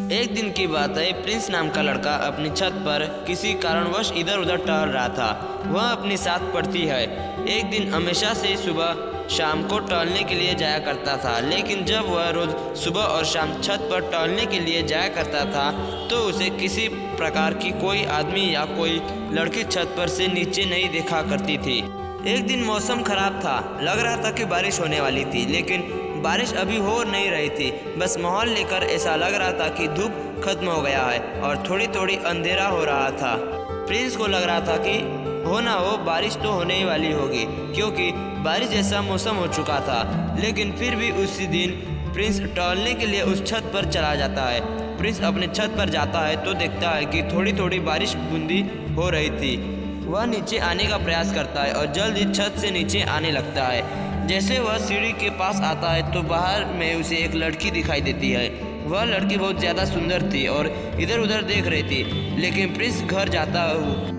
एक दिन की बात है, प्रिंस नाम का लड़का अपनी छत पर किसी कारणवश इधर उधर टहल रहा था। वह अपनी साथ पढ़ती है। एक दिन हमेशा से सुबह शाम को टहलने के लिए जाया करता था, लेकिन जब वह रोज़ सुबह और शाम छत पर टहलने के लिए जाया करता था तो उसे किसी प्रकार की कोई आदमी या कोई लड़की छत पर से नीचे नहीं देखा करती थी। एक दिन मौसम खराब था, लग रहा था कि बारिश होने वाली थी, लेकिन बारिश अभी हो नहीं रही थी। बस माहौल लेकर ऐसा लग रहा था कि धूप खत्म हो गया है और थोड़ी थोड़ी अंधेरा हो रहा था। प्रिंस को लग रहा था कि हो ना हो बारिश तो होने ही वाली होगी, क्योंकि बारिश जैसा मौसम हो चुका था। लेकिन फिर भी उसी दिन प्रिंस टहलने के लिए उस छत पर चला जाता है। प्रिंस अपने छत पर जाता है तो देखता है कि थोड़ी थोड़ी बारिश बूंदी हो रही थी। वह नीचे आने का प्रयास करता है और जल्द ही छत से नीचे आने लगता है। जैसे वह सीढ़ी के पास आता है तो बाहर में उसे एक लड़की दिखाई देती है। वह लड़की बहुत ज़्यादा सुंदर थी और इधर उधर देख रही थी। लेकिन प्रिंस घर जाता है,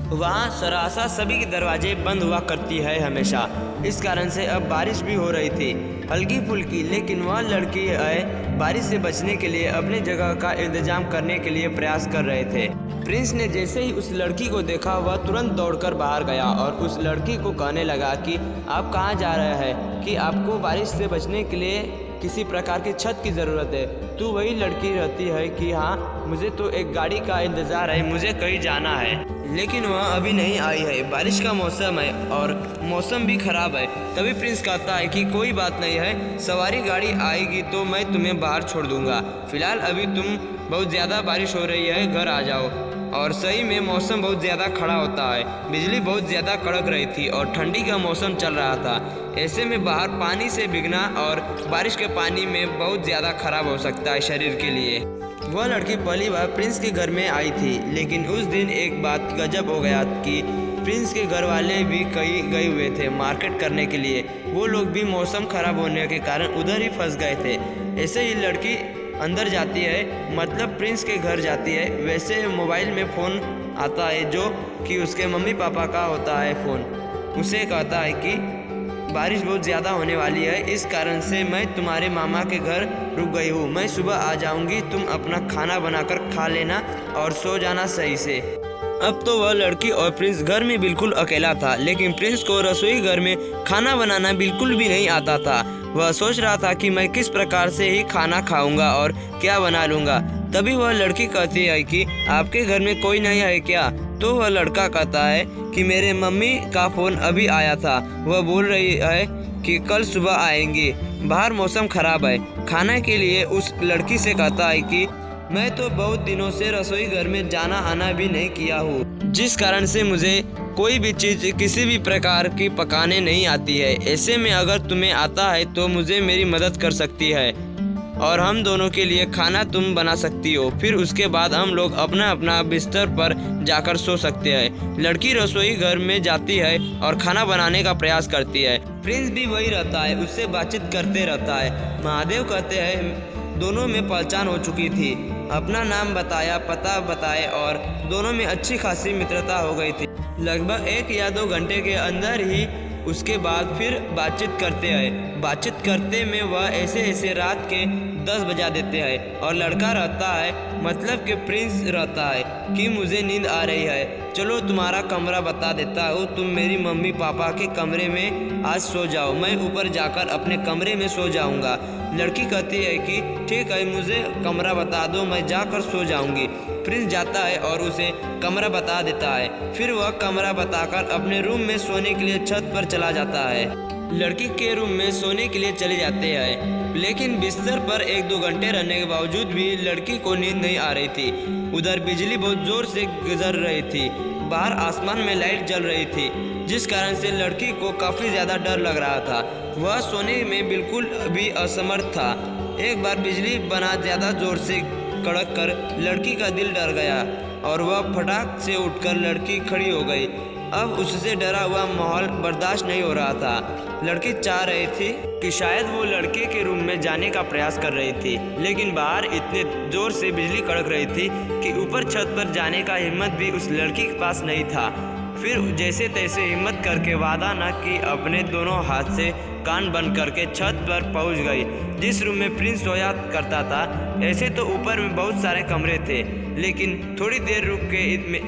वहाँ सरासा सभी के दरवाजे बंद हुआ करती है हमेशा। इस कारण से अब बारिश भी हो रही थी, हल्की फुल्की। लेकिन वह लड़की है बारिश से बचने के लिए अपनी जगह का इंतजाम करने के लिए प्रयास कर रहे थे। प्रिंस ने जैसे ही उस लड़की को देखा, वह तुरंत दौड़कर बाहर गया और उस लड़की को कहने लगा कि आप कहाँ जा रहे हैं, कि आपको बारिश से बचने के लिए किसी प्रकार की छत की ज़रूरत है। तो वही लड़की रहती है कि हाँ, मुझे तो एक गाड़ी का इंतज़ार है, मुझे कहीं जाना है, लेकिन वह अभी नहीं आई है। बारिश का मौसम है और मौसम भी खराब है। तभी प्रिंस कहता है कि कोई बात नहीं है, सवारी गाड़ी आएगी तो मैं तुम्हें बाहर छोड़ दूंगा। फिलहाल अभी तुम बहुत ज़्यादा बारिश हो रही है, घर आ जाओ। और सही में मौसम बहुत ज़्यादा खड़ा होता है। बिजली बहुत ज़्यादा कड़क रही थी और ठंडी का मौसम चल रहा था। ऐसे में बाहर पानी से भीगना और बारिश के पानी में बहुत ज़्यादा खराब हो सकता है शरीर के लिए। वह लड़की पहली बार प्रिंस के घर में आई थी, लेकिन उस दिन एक बात गजब हो गया कि प्रिंस के घर वाले भी कहीं गए हुए थे मार्केट करने के लिए। वो लोग भी मौसम खराब होने के कारण उधर ही फंस गए थे। ऐसे ही लड़की अंदर जाती है, मतलब प्रिंस के घर जाती है। वैसे मोबाइल में फ़ोन आता है जो कि उसके मम्मी पापा का होता है फ़ोन। उसे कहता है कि बारिश बहुत ज़्यादा होने वाली है, इस कारण से मैं तुम्हारे मामा के घर रुक गई हूँ। मैं सुबह आ जाऊँगी, तुम अपना खाना बनाकर खा लेना और सो जाना सही से। अब तो वह लड़की और प्रिंस घर में बिल्कुल अकेला था, लेकिन प्रिंस को रसोई घर में खाना बनाना बिल्कुल भी नहीं आता था। वह सोच रहा था कि मैं किस प्रकार से ही खाना खाऊंगा और क्या बना लूँगा। तभी वह लड़की कहती है कि आपके घर में कोई नहीं है क्या? तो वह लड़का कहता है कि मेरे मम्मी का फ़ोन अभी आया था, वह बोल रही है कि कल सुबह आएंगी, बाहर मौसम खराब है। खाने के लिए उस लड़की से कहता है कि मैं तो बहुत दिनों से रसोई घर में जाना आना भी नहीं किया हूँ, जिस कारण से मुझे कोई भी चीज़ किसी भी प्रकार की पकाने नहीं आती है। ऐसे में अगर तुम्हें आता है तो मुझे मेरी मदद कर सकती है और हम दोनों के लिए खाना तुम बना सकती हो। फिर उसके बाद हम लोग अपना अपना बिस्तर पर जाकर सो सकते हैं। लड़की रसोई घर में जाती है और खाना बनाने का प्रयास करती है। प्रिंस भी वही रहता है, उससे बातचीत करते रहता है। महादेव कहते हैं दोनों में पहचान हो चुकी थी। अपना नाम बताया, पता बताए और दोनों में अच्छी खासी मित्रता हो गई थी। लगभग 1 या 2 घंटे के अंदर ही उसके बाद फिर बातचीत करते हैं। बातचीत करते में वह ऐसे रात के 10 बजा देते हैं और लड़का रहता है, मतलब कि प्रिंस रहता है कि मुझे नींद आ रही है, चलो तुम्हारा कमरा बता देता हूँ, तुम मेरी मम्मी पापा के कमरे में आज सो जाओ, मैं ऊपर जाकर अपने कमरे में सो जाऊँगा। लड़की कहती है कि ठीक है, मुझे कमरा बता दो, मैं जाकर सो जाऊँगी। प्रिंस जाता है और उसे कमरा बता देता है। फिर वह कमरा बताकर अपने रूम में सोने के लिए छत पर चला जाता है। लड़की के रूम में सोने के लिए चले जाते हैं, लेकिन बिस्तर पर 1-2 घंटे रहने के बावजूद भी लड़की को नींद नहीं आ रही थी। उधर बिजली बहुत जोर से गुजर रही थी, बाहर आसमान में लाइट जल रही थी, जिस कारण से लड़की को काफ़ी ज़्यादा डर लग रहा था। वह सोने में बिल्कुल भी असमर्थ था। एक बार बिजली बना ज़्यादा जोर से कड़क कर लड़की का दिल डर गया और वह फटाक से उठकर लड़की खड़ी हो गई। अब उससे डरा हुआ माहौल बर्दाश्त नहीं हो रहा था। लड़की चाह रही थी कि शायद वो लड़के के रूम में जाने का प्रयास कर रही थी, लेकिन बाहर इतने जोर से बिजली कड़क रही थी कि ऊपर छत पर जाने का हिम्मत भी उस लड़की के पास नहीं था। फिर जैसे तैसे हिम्मत करके वादा न कि अपने दोनों हाथ से कान बंद करके छत पर पहुंच गई। जिस रूम में प्रिंस सोया करता था। ऐसे तो ऊपर में बहुत सारे कमरे थे, लेकिन थोड़ी देर रुक के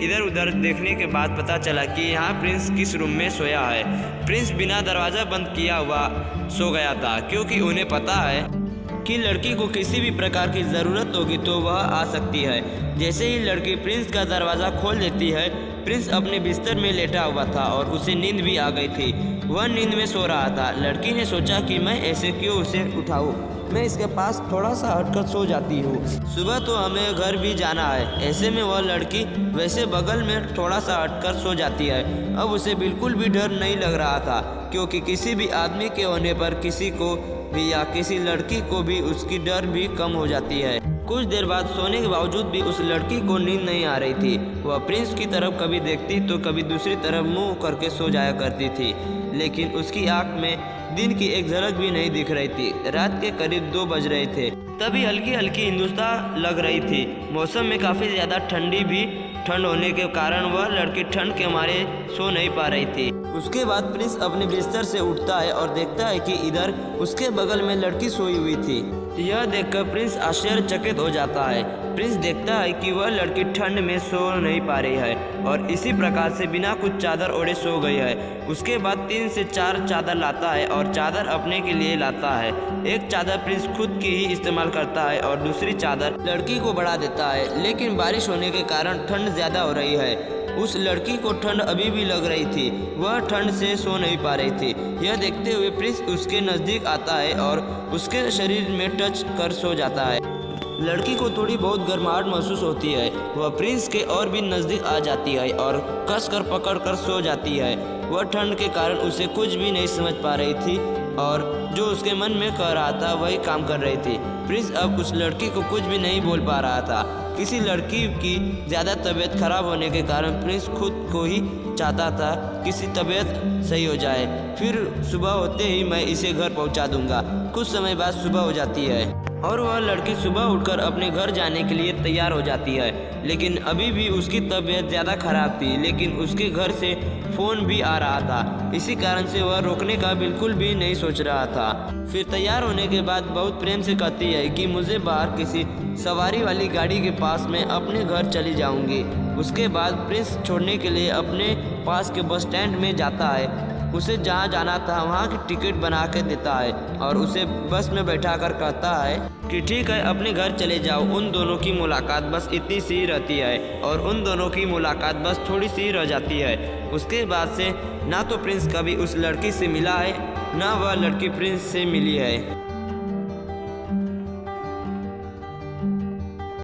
इधर उधर देखने के बाद पता चला कि यहाँ प्रिंस किस रूम में सोया है। प्रिंस बिना दरवाज़ा बंद किया हुआ सो गया था, क्योंकि उन्हें पता है कि लड़की को किसी भी प्रकार की ज़रूरत होगी तो वह आ सकती है। जैसे ही लड़की प्रिंस का दरवाज़ा खोल देती है, प्रिंस अपने बिस्तर में लेटा हुआ था और उसे नींद भी आ गई थी। वह नींद में सो रहा था। लड़की ने सोचा कि मैं ऐसे क्यों उसे उठाऊं, मैं इसके पास थोड़ा सा हटकर सो जाती हूँ, सुबह तो हमें घर भी जाना है। ऐसे में वह लड़की वैसे बगल में थोड़ा सा हटकर सो जाती है। अब उसे बिल्कुल भी डर नहीं लग रहा था, क्योंकि किसी भी आदमी के होने पर किसी को भी या किसी लड़की को भी उसकी डर भी कम हो जाती है। कुछ देर बाद सोने के बावजूद भी उस लड़की को नींद नहीं आ रही थी। वह प्रिंस की तरफ कभी देखती तो कभी दूसरी तरफ मुंह करके सो जाया करती थी, लेकिन उसकी आंख में दिन की एक झलक भी नहीं दिख रही थी। रात के करीब 2 बज रहे थे। तभी हल्की हल्की हिंदुस्तान लग रही थी। मौसम में काफ़ी ज़्यादा ठंड होने के कारण वह लड़की ठंड के मारे सो नहीं पा रही थी। उसके बाद प्रिंस अपने बिस्तर से उठता है और देखता है कि इधर उसके बगल में लड़की सोई हुई थी। यह देखकर प्रिंस आश्चर्यचकित हो जाता है। प्रिंस देखता है कि वह लड़की ठंड में सो नहीं पा रही है और इसी प्रकार से बिना कुछ चादर ओढ़े सो गई है। उसके बाद 3 से 4 चादर लाता है और चादर अपने के लिए लाता है। एक चादर प्रिंस खुद की ही इस्तेमाल करता है और दूसरी चादर लड़की को बढ़ा देता है। लेकिन बारिश होने के कारण ठंड ज़्यादा हो रही है। उस लड़की को ठंड अभी भी लग रही थी। वह ठंड से सो नहीं पा रही थी। यह देखते हुए प्रिंस उसके नज़दीक आता है और उसके शरीर में टच कर सो जाता है। लड़की को थोड़ी बहुत गर्माहट महसूस होती है। वह प्रिंस के और भी नज़दीक आ जाती है और कस कर पकड़ कर सो जाती है। वह ठंड के कारण उसे कुछ भी नहीं समझ पा रही थी और जो उसके मन में कह रहा था वही काम कर रही थी। प्रिंस अब उस लड़की को कुछ भी नहीं बोल पा रहा था। किसी लड़की की ज़्यादा तबीयत खराब होने के कारण प्रिंस खुद को ही चाहता था किसी तबीयत सही हो जाए, फिर सुबह होते ही मैं इसे घर पहुंचा दूंगा। कुछ समय बाद सुबह हो जाती है और वह लड़की सुबह उठकर अपने घर जाने के लिए तैयार हो जाती है। लेकिन अभी भी उसकी तबीयत ज़्यादा खराब थी, लेकिन उसके घर से फ़ोन भी आ रहा था। इसी कारण से वह रोकने का बिल्कुल भी नहीं सोच रहा था। फिर तैयार होने के बाद बहुत प्रेम से कहती है कि मुझे बाहर किसी सवारी वाली गाड़ी के पास में अपने घर चली जाऊंगी। उसके बाद प्रिंस छोड़ने के लिए अपने पास के बस स्टैंड में जाता है। उसे जहाँ जाना था वहाँ की टिकट बना के देता है और उसे बस में बैठाकर कहता है कि ठीक है, अपने घर चले जाओ। उन दोनों की मुलाकात बस इतनी सी रहती है और उन दोनों की मुलाकात बस थोड़ी सी रह जाती है। उसके बाद से ना तो प्रिंस कभी उस लड़की से मिला है, ना वह लड़की प्रिंस से मिली है।